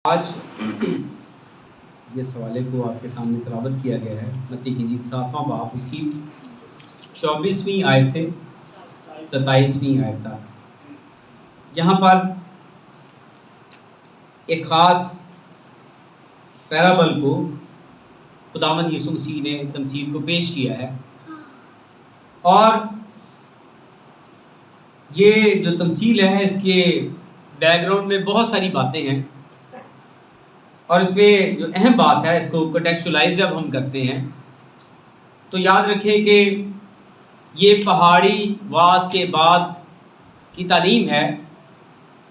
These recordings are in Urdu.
آج جس حوالے کو آپ کے سامنے تلاوت کیا گیا ہے متی کی انجیل 7واں باب اس کی 24ویں آیت سے 27ویں آیت تک، یہاں پر ایک خاص پیرابل کو خداوند یسوع مسیح نے تمثیل کو پیش کیا ہے، اور یہ جو تمثیل ہے اس کے بیک گراؤنڈ میں بہت ساری باتیں ہیں، اور اس میں جو اہم بات ہے اس کو کنٹیکچولائز جب ہم کرتے ہیں تو یاد رکھیں کہ یہ پہاڑی واعظ کے بعد کی تعلیم ہے،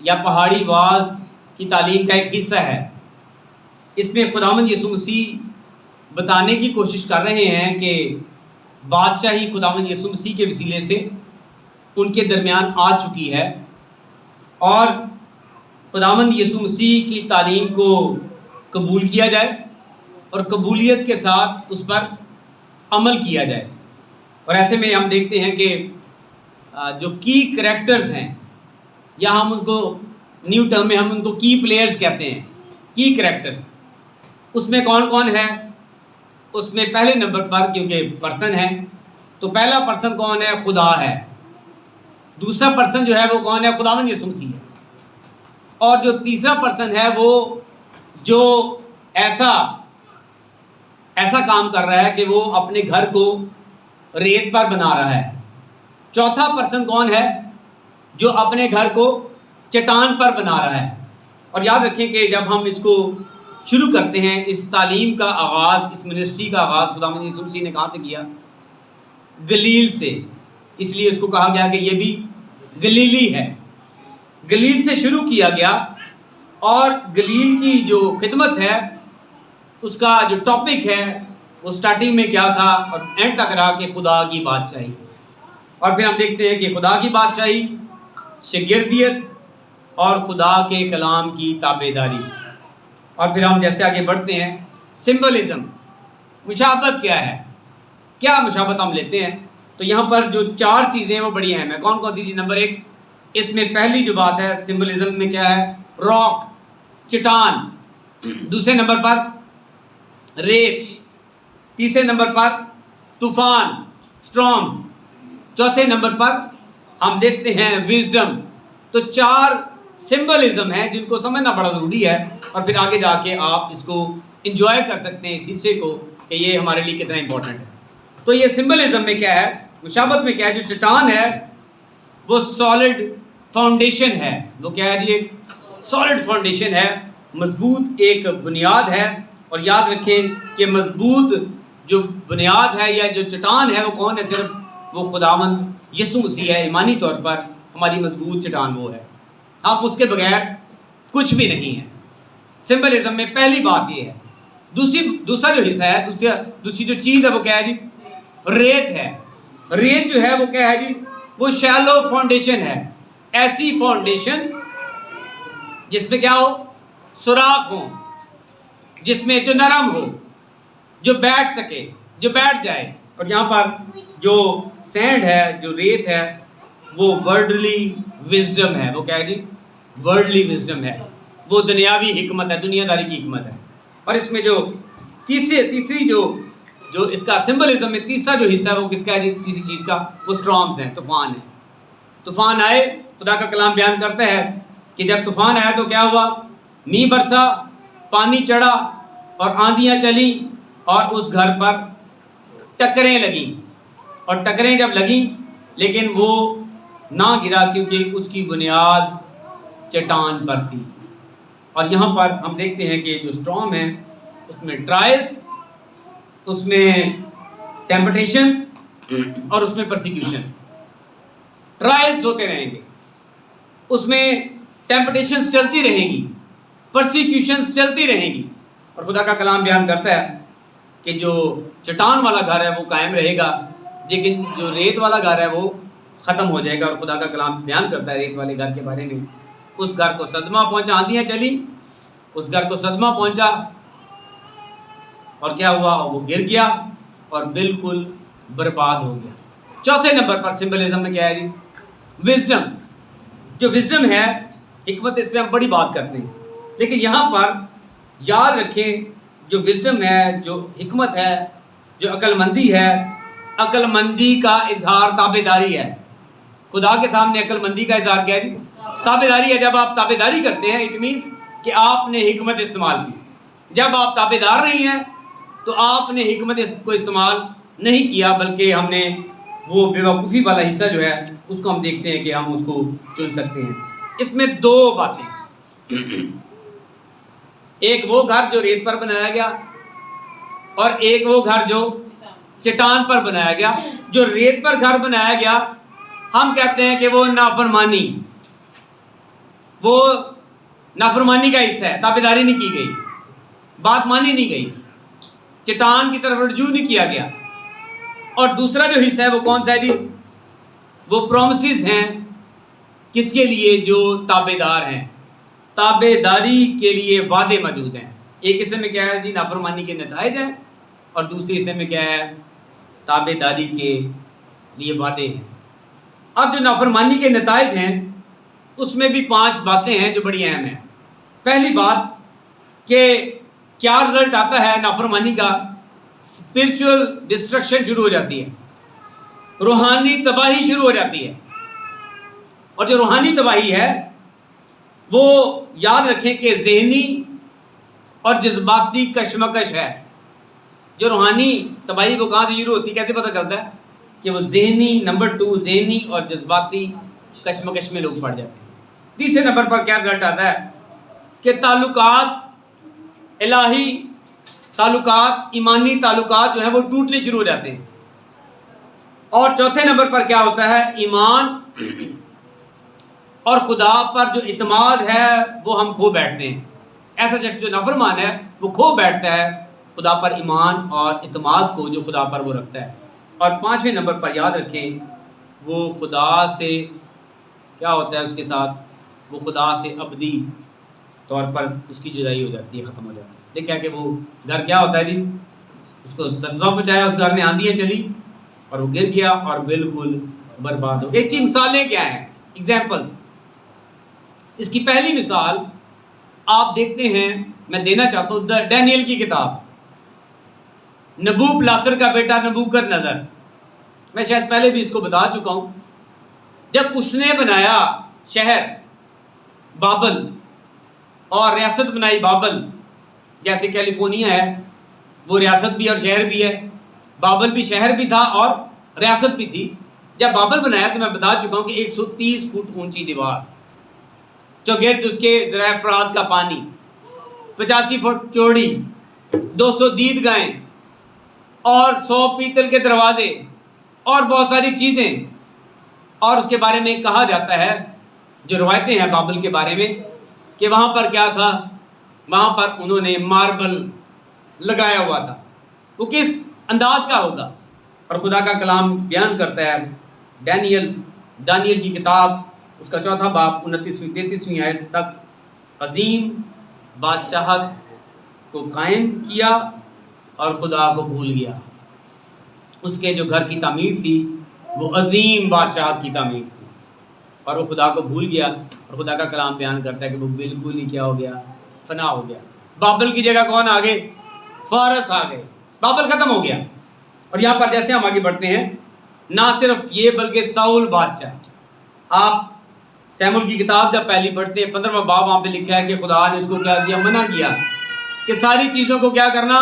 یا پہاڑی واعظ کی تعلیم کا ایک حصہ ہے۔ اس میں خداوند یسوع مسیح بتانے کی کوشش کر رہے ہیں کہ بادشاہی خداوند یسوع مسیح کے وسیلے سے ان کے درمیان آ چکی ہے، اور خداوند یسوع مسیح کی تعلیم کو قبول کیا جائے اور قبولیت کے ساتھ اس پر عمل کیا جائے۔ اور ایسے میں ہم دیکھتے ہیں کہ جو کی کریکٹرز ہیں، یا ہم ان کو نیو ٹرم میں ہم ان کو کی پلیئرز کہتے ہیں، کی کریکٹرز، اس میں کون کون ہے؟ اس میں پہلے نمبر پر کیونکہ پرسن ہے تو پہلا پرسن کون ہے؟ خدا ہے۔ دوسرا پرسن جو ہے وہ کون ہے؟ خداوند یسوع مسیح ہے۔ اور جو تیسرا پرسن ہے وہ جو ایسا کام کر رہا ہے کہ وہ اپنے گھر کو ریت پر بنا رہا ہے۔ چوتھا پرسن کون ہے؟ جو اپنے گھر کو چٹان پر بنا رہا ہے۔ اور یاد رکھیں کہ جب ہم اس کو شروع کرتے ہیں، اس تعلیم کا آغاز، اس منسٹری کا آغاز خداوند یسوع مسیح نے کہاں سے کیا؟ گلیل سے۔ اس لیے اس کو کہا گیا کہ یہ بھی گلیلی ہے۔ گلیل سے شروع کیا گیا، اور گلیل کی جو خدمت ہے اس کا جو ٹاپک ہے وہ سٹارٹنگ میں کیا تھا اور اینڈ تک رہا کہ خدا کی بادشاہی۔ اور پھر ہم دیکھتے ہیں کہ خدا کی بادشاہی، شاگردیت اور خدا کے کلام کی تابعداری۔ اور پھر ہم جیسے آگے بڑھتے ہیں، سمبلزم، مشابہت کیا ہے؟ کیا مشابہت ہم لیتے ہیں؟ تو یہاں پر جو چار چیزیں وہ بڑی اہم ہیں۔ کون کون سی چیز؟ نمبر ایک، اس میں پہلی جو بات ہے سمبلزم میں کیا ہے؟ راک، چٹان۔ دوسرے نمبر پر ریت۔ تیسرے نمبر پر طوفان، سٹرامز۔ چوتھے نمبر پر ہم دیکھتے ہیں وزڈم۔ تو چار سمبلزم ہیں جن کو سمجھنا بڑا ضروری ہے، اور پھر آگے جا کے آپ اس کو انجوائے کر سکتے ہیں، اس حصے کو، کہ یہ ہمارے لیے کتنا امپورٹنٹ ہے۔ تو یہ سمبلزم میں کیا ہے؟ مشابہت میں کیا ہے؟ جو چٹان ہے وہ سالڈ فاؤنڈیشن ہے۔ وہ کیا ہے جی؟ ایک سالڈ فاؤنڈیشن ہے، مضبوط ایک بنیاد ہے۔ اور یاد رکھیں کہ مضبوط جو بنیاد ہے یا جو چٹان ہے وہ کون ہے؟ صرف وہ خداوند یسوع مسیح ہے۔ ایمانی طور پر ہماری مضبوط چٹان وہ ہے، آپ اس کے بغیر کچھ بھی نہیں ہے۔ سمبلزم میں پہلی بات یہ ہے۔ دوسرا جو حصہ ہے، دوسری جو چیز ہے وہ کیا ہے جی؟ ریت ہے۔ ریت جو ہے وہ کیا ہے جی؟ وہ شیلو فاؤنڈیشن ہے، ایسی فاؤنڈیشن جس میں کیا ہو؟ سوراخ ہو، جس میں جو نرم ہو، جو بیٹھ سکے، جو بیٹھ جائے۔ اور یہاں پر جو سینڈ ہے، جو ریت ہے، وہ ورڈلی وزڈم ہے۔ وہ کیا ہے جی؟ ورڈلی وزڈم ہے، وہ دنیاوی حکمت ہے، دنیا داری کی حکمت ہے۔ اور اس میں جو تیسری جو اس کا سمبلزم میں تیسرا جو حصہ ہے وہ کس کا ہے جی؟ تیسری چیز کا، وہ سٹرامز ہیں، طوفان ہے۔ طوفان آئے، خدا کا کلام بیان کرتا ہے کہ جب طوفان آیا تو کیا ہوا؟ میਂہ برسا، پانی چڑھا اور آندیاں چلیں، اور اس گھر پر ٹکریں لگیں۔ اور ٹکریں جب لگیں لیکن وہ نہ گرا کیونکہ اس کی بنیاد چٹان پر تھی۔ اور یہاں پر ہم دیکھتے ہیں کہ جو سٹرام ہے اس میں ٹرائلز، اس میں ٹیمپٹیشنز، اور اس میں پرسیکیوشن۔ ٹرائلز ہوتے رہیں گے، اس میں ٹیمپٹیشنز چلتی رہیں گی، پرسیکیوشنز چلتی رہیں گی۔ اور خدا کا کلام بیان کرتا ہے کہ جو چٹان والا گھر ہے وہ قائم رہے گا، لیکن جو ریت والا گھر ہے وہ ختم ہو جائے گا۔ اور خدا کا کلام بیان کرتا ہے ریت والے گھر کے بارے میں، اس گھر کو صدمہ پہنچا، آندیاں چلی، اس گھر کو صدمہ پہنچا، اور کیا ہوا؟ وہ گر گیا اور بالکل برباد ہو گیا۔ چوتھے نمبر پر سمبلزم میں کیا ہے جی؟ وزڈم۔ جو وزڈم ہے، حکمت، اس پہ ہم بڑی بات کرتے ہیں۔ لیکن یہاں پر یاد رکھیں جو وزڈم ہے، جو حکمت ہے، جو عقل مندی ہے، عقل مندی کا اظہار تابع داری ہے. خدا کے سامنے عقل مندی کا اظہار کیا ہے؟ تابع داری ہے. جب آپ تابع داری کرتے ہیں اٹ مینس کہ آپ نے حکمت استعمال کی. جب آپ تابع دار نہیں ہیں تو آپ نے حکمت کو استعمال نہیں کیا، بلکہ ہم نے وہ بے وقوفی والا حصہ جو ہے اس کو ہم دیکھتے ہیں کہ ہم اس کو چن سکتے ہیں. اس میں دو باتیں، ایک وہ گھر جو ریت پر بنایا گیا اور ایک وہ گھر جو چٹان پر بنایا گیا. جو ریت پر گھر بنایا گیا ہم کہتے ہیں کہ وہ نافرمانی کا حصہ ہے، تابعداری نہیں کی گئی، بات مانی نہیں گئی، چٹان کی طرف رجوع نہیں کیا گیا. اور دوسرا جو حصہ ہے وہ کون سا ہے جی؟ وہ پرومسز ہیں. کس کے لیے؟ جو تابع دار ہیں. تابع داری کے لیے وعدے موجود ہیں. ایک حصے میں کیا ہے جی؟ نافرمانی کے نتائج ہیں، اور دوسرے حصے میں کیا ہے؟ تابع داری کے لیے وعدے ہیں. اب جو نافرمانی کے نتائج ہیں اس میں بھی 5 باتیں ہیں جو بڑی اہم ہیں. پہلی بات کہ کیا رزلٹ آتا ہے نافرمانی کا؟ اسپرچول ڈسٹرکشن شروع ہو جاتی ہے، روحانی تباہی شروع ہو جاتی ہے. اور جو روحانی تباہی ہے وہ یاد رکھیں کہ ذہنی اور جذباتی کشمکش ہے. جو روحانی تباہی وہ کہاں سے شروع ہوتی ہے؟ کیسے پتہ چلتا ہے؟ کہ وہ ذہنی، نمبر 2 ذہنی اور جذباتی کشمکش میں لوگ پڑ جاتے ہیں. تیسرے نمبر پر کیا رزلٹ آتا ہے؟ کہ تعلقات الہی، تعلقات ایمانی تعلقات جو ہیں وہ ٹوٹنے شروع ہو جاتے ہیں. اور چوتھے نمبر پر کیا ہوتا ہے؟ ایمان اور خدا پر جو اعتماد ہے وہ ہم کھو بیٹھتے ہیں. ایسا شخص جو نافرمان ہے وہ کھو بیٹھتا ہے خدا پر ایمان اور اعتماد کو جو خدا پر وہ رکھتا ہے. اور 5ویں نمبر پر یاد رکھیں وہ خدا سے کیا ہوتا ہے؟ اس کے ساتھ وہ خدا سے ابدی طور پر اس کی جدائی ہو جاتی ہے، ختم ہو جاتی ہے. دیکھا کہ وہ گھر کیا ہوتا ہے جی؟ اس کو صدمہ پہنچایا، اس گھر میں آندیاں چلی اور وہ گر گیا اور بالکل برباد ہو گیا. ایک چیز مثالیں کیا ہیں؟ ایگزامپلس. اس کی پہلی مثال آپ دیکھتے ہیں، میں دینا چاہتا ہوں ڈینیل کی کتاب، نبوک لاسر کا بیٹا نبوکد نظر. میں شاید پہلے بھی اس کو بتا چکا ہوں. جب اس نے بنایا شہر بابل اور ریاست بنائی بابل، جیسے کیلیفورنیا ہے وہ ریاست بھی اور شہر بھی ہے، بابل بھی شہر بھی تھا اور ریاست بھی تھی. جب بابل بنایا تو میں بتا چکا ہوں کہ 130 فٹ اونچی دیوار، چوگرد اس کے دریا فرات کا پانی، 85 فٹ چوڑی، 200 دید گائیں اور 100 پیتل کے دروازے اور بہت ساری چیزیں. اور اس کے بارے میں کہا جاتا ہے، جو روایتیں ہیں بابل کے بارے میں، کہ وہاں پر کیا تھا؟ وہاں پر انہوں نے ماربل لگایا ہوا تھا. وہ کس انداز کا ہوگا؟ اور خدا کا کلام بیان کرتا ہے دانیل کی کتاب اس کا 4 باب 29ویں 33ویں آیت تک، عظیم بادشاہت کو قائم کیا اور خدا کو بھول گیا. اس کے جو گھر کی تعمیر تھی وہ عظیم بادشاہت کی تعمیر تھی اور وہ خدا کو بھول گیا. اور خدا کا کلام بیان کرتا ہے کہ وہ بالکل ہی کیا ہو گیا؟ فنا ہو گیا. بابل کی جگہ کون آ گئے؟ فارس آ گئے. بابل ختم ہو گیا. اور یہاں پر جیسے ہم آگے بڑھتے ہیں، نہ صرف یہ بلکہ ساؤل بادشاہ، آپ سیمول کی کتاب جب پہلی پڑھتے ہیں 15واں باب، وہاں پہ لکھا ہے کہ خدا نے اس کو کیا کیا؟ منع کیا کہ ساری چیزوں کو کیا کرنا؟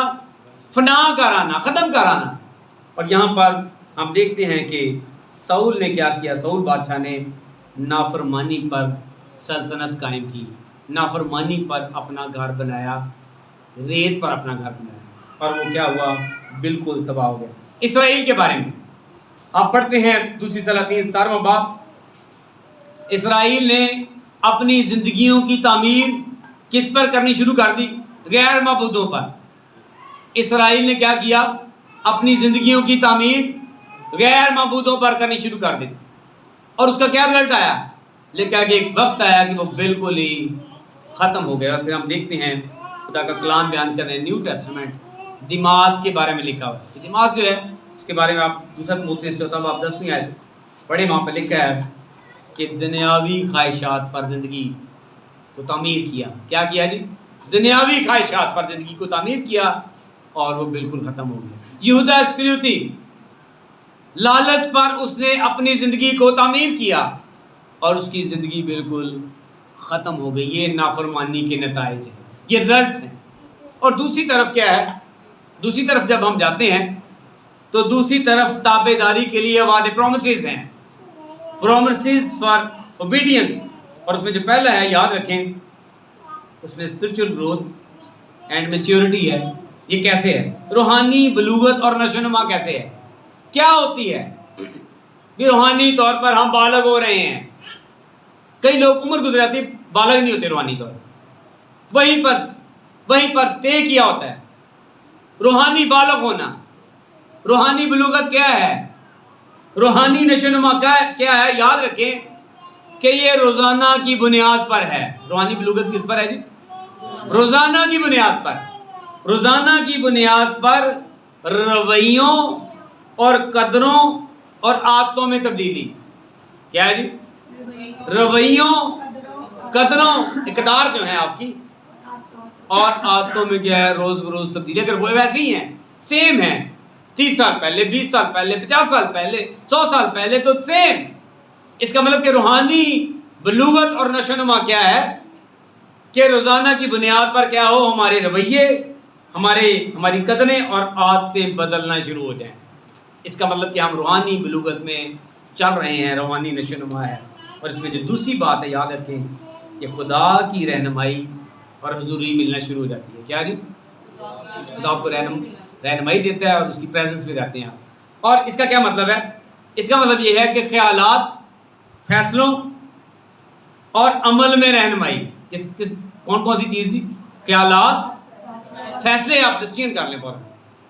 فنا کرانا، ختم کرانا. اور یہاں پر ہم دیکھتے ہیں کہ ساؤل نے کیا کیا؟ ساؤل بادشاہ نے نافرمانی پر سلطنت قائم کی، نافرمانی پر اپنا گھر بنایا، ریت پر اپنا گھر بنایا، اور وہ کیا ہوا؟ بالکل تباہ ہو گیا. اسرائیل کے بارے میں آپ پڑھتے ہیں دوسری سلاطین 17واں باب. اسرائیل نے اپنی زندگیوں کی تعمیر کس پر کرنی شروع کر دی؟ غیر معبودوں پر. اسرائیل نے کیا کیا؟ اپنی زندگیوں کی تعمیر غیر معبودوں پر کرنی شروع کر دی. اور اس کا کیا رزلٹ آیا؟ لکھا کہ ایک وقت آیا کہ وہ بالکل ہی ختم ہو گیا. اور پھر ہم دیکھتے ہیں خدا کا کلام بیان کر رہے ہیں، نیو ٹیسٹمنٹ دماس کے بارے میں لکھا ہوا ہے. دماس جو ہے اس کے بارے میں آپ دوسرا تیموتھی 4 باب 10ویں آیت پڑھیں، وہاں پہ لکھا ہے کہ دنیاوی خواہشات پر زندگی کو تعمیر کیا. کیا کیا جی؟ دنیاوی خواہشات پر زندگی کو تعمیر کیا اور وہ بالکل ختم ہو گیا. یہودا اسکریوتی، لالچ پر اس نے اپنی زندگی کو تعمیر کیا اور اس کی زندگی بالکل ختم ہو گئی. یہ نافرمانی کے نتائج ہیں، یہ رزلٹس ہیں. اور دوسری طرف کیا ہے؟ دوسری طرف جب ہم جاتے ہیں تو دوسری طرف تابع داری کے لیے وعدے، پرومسز ہیں، پرومسز فار اوبیڈینس. اور اس میں جو پہلا ہے یاد رکھیں، اس میں اسپرچل گروتھ اینڈ میچیورٹی ہے. یہ کیسے ہے؟ روحانی بلوغت اور نشو و نما کیسے ہے؟ کیا ہوتی ہے؟ بھی روحانی طور پر ہم بالغ ہو رہے ہیں. کئی لوگ عمر گزراتی بالغ نہیں ہوتے روحانی طور پر، وہیں پر سٹے کیا ہوتا ہے. روحانی بالغ ہونا، روحانی بلوغت کیا ہے؟ روحانی نشو و نما کیا ہے؟ یاد رکھیں کہ یہ روزانہ کی بنیاد پر ہے. روحانی بلوغت کس پر ہے جی؟ روزانہ کی بنیاد پر. روزانہ کی بنیاد پر رویوں اور قدروں اور عادتوں میں تبدیلی. کیا ہے جی؟ رویوں، قدروں، اقدار جو ہیں آپ کی، اور عادتوں میں کیا ہے؟ روز بروز تبدیلی. اگر وہ ویسی ہیں، سیم ہیں، 30 سال پہلے، 20 سال پہلے، 50 سال پہلے، 100 سال پہلے، تو سیم. اس کا مطلب کہ روحانی بلوغت اور نشو و نما کیا ہے؟ کہ روزانہ کی بنیاد پر کیا ہو؟ ہمارے رویے، ہماری قدریں اور عادتیں بدلنا شروع ہو جائیں. اس کا مطلب کہ ہم روحانی بلوغت میں چل رہے ہیں، روحانی نشو و نما ہے. اور اس میں جو دوسری بات ہے یاد رکھیں کہ خدا کی رہنمائی اور حضوری ملنا شروع ہو جاتی ہے. کیا جی؟ خدا آپ کو رہنمائی دیتا ہے اور اس کی پریزنس میں رہتے ہیں. اور اس کا کیا مطلب ہے؟ اس کا مطلب یہ ہے کہ خیالات، فیصلوں اور عمل میں رہنمائی. کون سی چیز تھی؟ خیالات، فیصلے. آپ ڈسیژن کر لیں فوراً.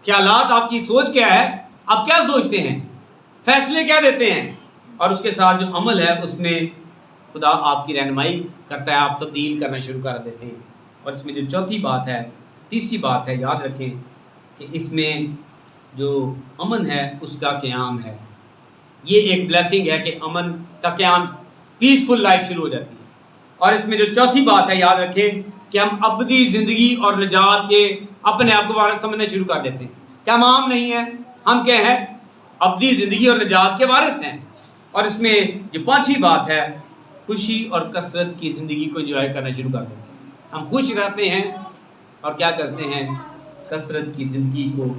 خیالات، آپ کی سوچ کیا ہے، آپ کیا سوچتے ہیں، فیصلے کیا دیتے ہیں، اور اس کے ساتھ جو عمل ہے اس میں خدا آپ کی رہنمائی کرتا ہے، آپ تبدیل کرنا شروع کر دیتے ہیں. اور اس میں جو چوتھی بات ہے، تیسری بات ہے، یاد رکھیں کہ اس میں جو امن ہے اس کا قیام ہے. یہ ایک بلیسنگ ہے کہ امن کا قیام، پیسفل لائف شروع ہو جاتی ہے. اور اس میں جو چوتھی بات ہے یاد رکھیں کہ ہم ابدی زندگی اور نجات کے اپنے آپ کو وارث سمجھنا شروع کر دیتے ہیں. کیا ہم عام نہیں ہیں؟ ہم کیا ہیں؟ ابدی زندگی اور نجات کے وارث ہیں. اور اس میں جو پانچویں بات ہے، خوشی اور کثرت کی زندگی کو انجوائے کرنا شروع کر دیتے ہیں. ہم خوش رہتے ہیں اور کیا کرتے ہیں؟ کثرت کی زندگی کو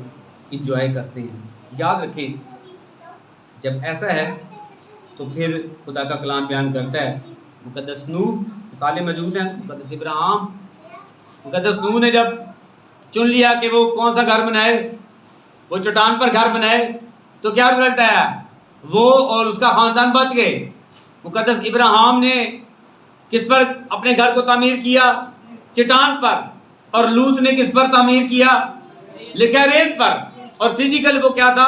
انجوائے کرتے ہیں. یاد رکھیں جب ایسا ہے تو پھر خدا کا کلام بیان کرتا ہے، مقدس نوح، مثالیں موجود ہیں، مقدس ابراہیم. مقدس نوح نے جب چن لیا کہ وہ کون سا گھر بنائے، وہ چٹان پر گھر بنائے، تو کیا رزلٹ آیا؟ وہ اور اس کا خاندان بچ گئے. مقدس ابراہیم نے کس پر اپنے گھر کو تعمیر کیا؟ چٹان پر. اور لوط نے کس پر تعمیر کیا؟ لکھا ریت پر. اور فزیکل وہ کیا تھا؟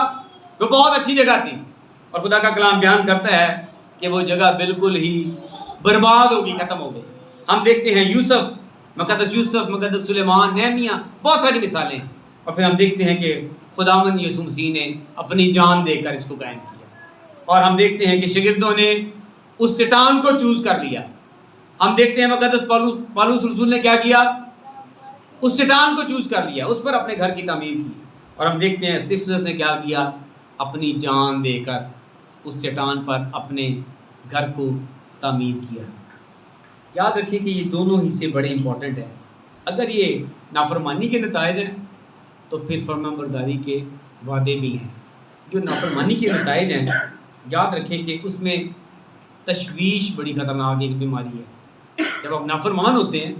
وہ بہت اچھی جگہ تھی. اور خدا کا کلام بیان کرتا ہے کہ وہ جگہ بالکل ہی برباد ہوگی، ختم ہو گئی. ہم دیکھتے ہیں مقدس یوسف، مقدس سلیمان، نہمیہ، بہت ساری مثالیں. اور پھر ہم دیکھتے ہیں کہ خداوند یسوع مسیح نے اپنی جان دے کر اس کو قائم کیا. اور ہم دیکھتے ہیں کہ شاگردوں نے اس چٹان کو چوز کر لیا. ہم دیکھتے ہیں مقدس پالوس رسول نے کیا کیا؟ اس چٹان کو چوز کر لیا، اس پر اپنے گھر کی تعمیر کی. اور ہم دیکھتے ہیں اسطفانس نے کیا کیا؟ اپنی جان دے کر اس چٹان پر اپنے گھر کو تعمیر کیا. یاد رکھیں کہ یہ دونوں حصے بڑے امپورٹنٹ ہیں. اگر یہ نافرمانی کے نتائج ہیں تو پھر فرمانبرداری کے وعدے بھی ہیں. جو نافرمانی کے نتائج ہیں، یاد رکھیں کہ اس میں تشویش بڑی خطرناک ایک بیماری ہے. جب آپ نافرمان ہوتے ہیں،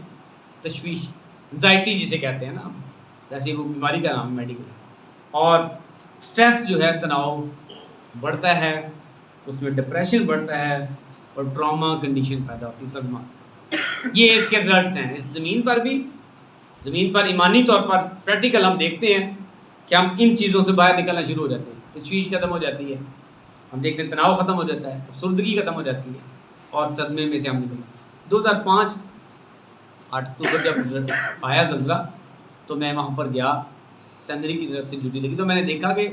تشویش، انزائٹی جسے کہتے ہیں نا، جیسے وہ بیماری کا نام ہے میڈیکل. اور سٹریس جو ہے، تناؤ بڑھتا ہے، اس میں ڈپریشن بڑھتا ہے اور ٹراما کنڈیشن پیدا ہوتی ہے، صدمہ. یہ اس کے رزلٹس ہیں. اس زمین پر ایمانی طور پر پریکٹیکل ہم دیکھتے ہیں کہ ہم ان چیزوں سے باہر نکلنا شروع ہو جاتے ہیں. تشویش ختم ہو جاتی ہے، ہم دیکھتے ہیں تناؤ ختم ہو جاتا ہے، افسردگی ختم ہو جاتی ہے، اور صدمے میں سے ہم نکلتے ہیں. 2005 8 اکتوبر جب آیا زلزلہ تو میں وہاں پر گیا، سینری کی طرف سے ڈیوٹی لگی. تو میں نے دیکھا کہ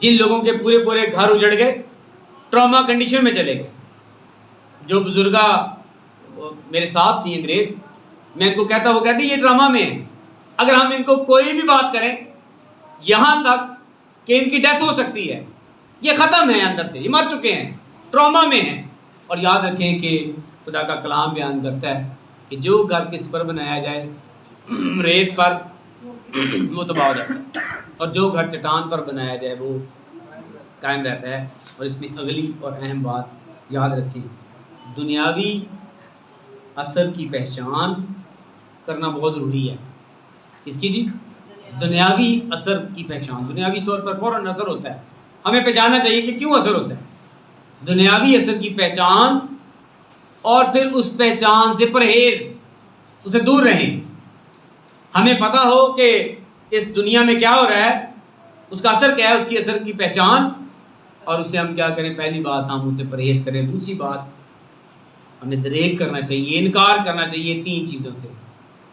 جن لوگوں کے پورے گھر اجڑ گئے، ٹراما کنڈیشن میں چلے گئے، جو بزرگاں میرے ساتھ تھی انگریز، میں ان کو کہتا، وہ کہتی یہ ڈرامہ میں ہے، اگر ہم ان کو کوئی بھی بات کریں یہاں تک کہ ان کی ڈیتھ ہو سکتی ہے، یہ ختم ہے اندر سے، یہ مر چکے ہیں، ٹراما میں ہیں۔ اور یاد رکھیں کہ خدا کا کلام بیان کرتا ہے کہ جو گھر کس پر بنایا جائے ریت پر، وہ تباہ ہو جاتا ہے، اور جو گھر چٹان پر بنایا جائے وہ قائم رہتا ہے۔ اور اس میں اگلی اور اہم بات یاد رکھیں، دنیاوی اثر کی پہچان کرنا بہت ضروری ہے۔ اس کی جی دنیاوی اثر کی پہچان، دنیاوی طور پر فوراً اثر ہوتا ہے، ہمیں پہچاننا چاہیے کہ کیوں اثر ہوتا ہے، دنیاوی اثر کی پہچان، اور پھر اس پہچان سے پرہیز، اسے دور رہیں۔ ہمیں پتہ ہو کہ اس دنیا میں کیا ہو رہا ہے، اس کا اثر کیا ہے، اس کی اثر کی پہچان، اور اسے ہم کیا کریں، پہلی بات ہم اسے پرہیز کریں، دوسری بات ہمیں دریغ کرنا چاہیے، انکار کرنا چاہیے تین چیزوں سے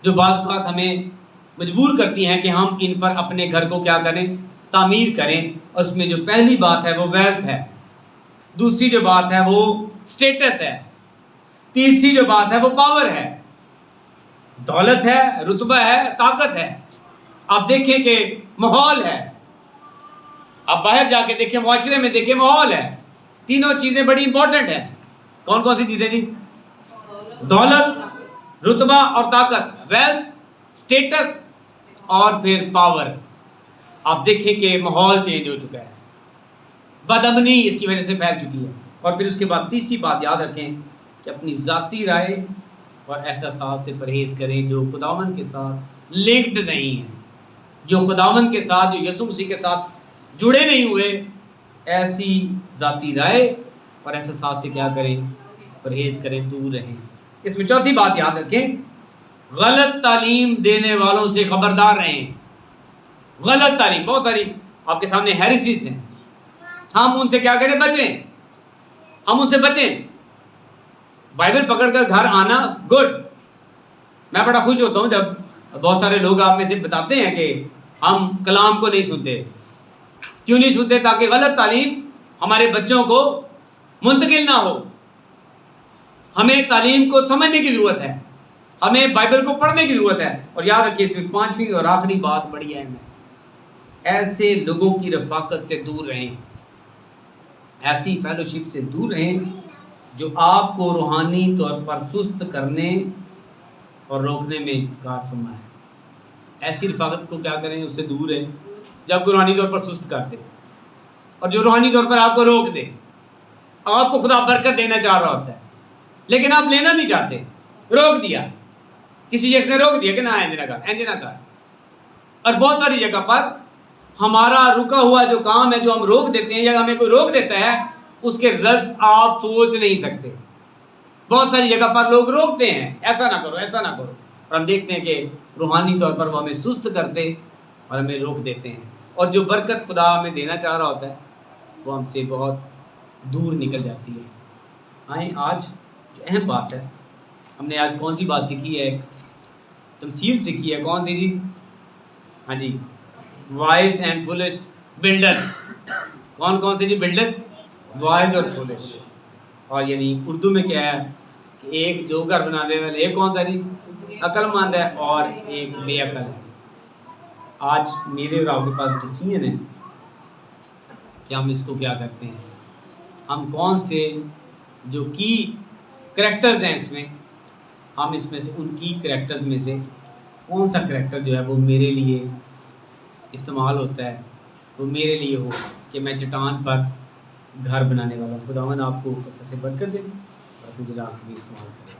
جو بعض اوقات ہمیں مجبور کرتی ہیں کہ ہم ان پر اپنے گھر کو کیا کریں، تعمیر کریں۔ اور اس میں جو پہلی بات ہے وہ ویلتھ ہے، دوسری جو بات ہے وہ سٹیٹس ہے، تیسری جو بات ہے وہ پاور ہے، دولت ہے، رتبہ ہے، طاقت ہے۔ آپ دیکھیں کہ ماحول ہے، آپ باہر جا کے دیکھیں، معاشرے میں دیکھیں، ماحول ہے، تینوں چیزیں بڑی امپورٹنٹ ہیں۔ کون کون سی چیزیں جی؟ دولت، رتبہ اور طاقت، ویلتھ، سٹیٹس اور پھر پاور۔ آپ دیکھیں کہ ماحول چینج ہو چکا ہے، بدامنی اس کی وجہ سے پھیل چکی ہے۔ اور پھر اس کے بعد تیسری بات یاد رکھیں کہ اپنی ذاتی رائے اور احساسات سے پرہیز کریں جو خداوند کے ساتھ لنکڈ نہیں ہیں، جو خداوند کے ساتھ، جو یسوع مسیح کے ساتھ جڑے نہیں ہوئے، ایسی ذاتی رائے اور احساسات سے کیا کریں، پرہیز کریں، دور رہیں۔ اس میں چوتھی بات یاد رکھیں، غلط تعلیم دینے والوں سے خبردار رہیں۔ غلط تعلیم، بہت ساری آپ کے سامنے ہیریسیز ہیں، ہم ان سے کیا کریں، بچیں، ہم ان سے بچیں۔ بائبل پکڑ کر گھر آنا گڈ، میں بڑا خوش ہوتا ہوں جب بہت سارے لوگ آپ میں سے بتاتے ہیں کہ ہم کلام کو نہیں سنتے۔ کیوں نہیں سنتے؟ تاکہ غلط تعلیم ہمارے بچوں کو منتقل نہ ہو۔ ہمیں تعلیم کو سمجھنے کی ضرورت ہے، ہمیں بائبل کو پڑھنے کی ضرورت ہے۔ اور یاد رکھیے اس میں پانچویں اور آخری بات بڑی اہم ہے، ایسے لوگوں کی رفاقت سے دور رہیں، ایسی فیلوشپ سے دور رہیں جو آپ کو روحانی طور پر سست کرنے اور روکنے میں کار فرما ہے۔ ایسی رفاقت کو کیا کریں، اس سے دور رہیں جو آپ کو روحانی طور پر سست کر دے، اور جو روحانی طور پر آپ کو روک دے۔ آپ کو خدا برکت دینا چاہ رہا ہوتا ہے لیکن آپ لینا نہیں چاہتے، روک دیا، کسی شخص نے روک دیا کہ نہ اینج نہ کر۔ اور بہت ساری جگہ پر ہمارا رکا ہوا جو کام ہے، جو ہم روک دیتے ہیں یا ہمیں کوئی روک دیتا ہے، اس کے رزلٹس آپ سوچ نہیں سکتے۔ بہت ساری جگہ پر لوگ روکتے ہیں، ایسا نہ کرو، ایسا نہ کرو، اور ہم دیکھتے ہیں کہ روحانی طور پر وہ ہمیں سست کرتے اور ہمیں روک دیتے ہیں، اور جو برکت خدا ہمیں دینا چاہ رہا ہوتا ہے وہ ہم سے بہت دور نکل جاتی ہے۔ آئیں آج جو اہم بات ہے، ہم نے آج کون سی بات سیکھی ہے، ایک تمثیل سیکھی ہے، کون سی جی؟ ہاں جی، وائز اینڈ فولش بلڈرز۔ کون کون سے جی بلڈرز؟ وائز اور فولش۔ اور یعنی اردو میں کیا ہے کہ ایک جو گھر بنانے والے، ایک کون سا جی؟ عقل مند ہے اور ایک بے عقل ہے۔ آج میرے اور آپ کے پاس ڈیسیژن ہے کہ ہم اس کو کیا کرتے ہیں، ہم کون سے جو کی کریکٹرز ہیں اس میں، ہم اس میں سے ان کی کریکٹرز میں سے کون سا کریکٹر جو ہے وہ میرے لیے استعمال ہوتا ہے، وہ میرے لیے ہو کہ میں چٹان پر گھر بنانے والا ہوں۔ خداوند آپ کو سے برکت دے اور اپنی جلال سے بھی استعمال کرے۔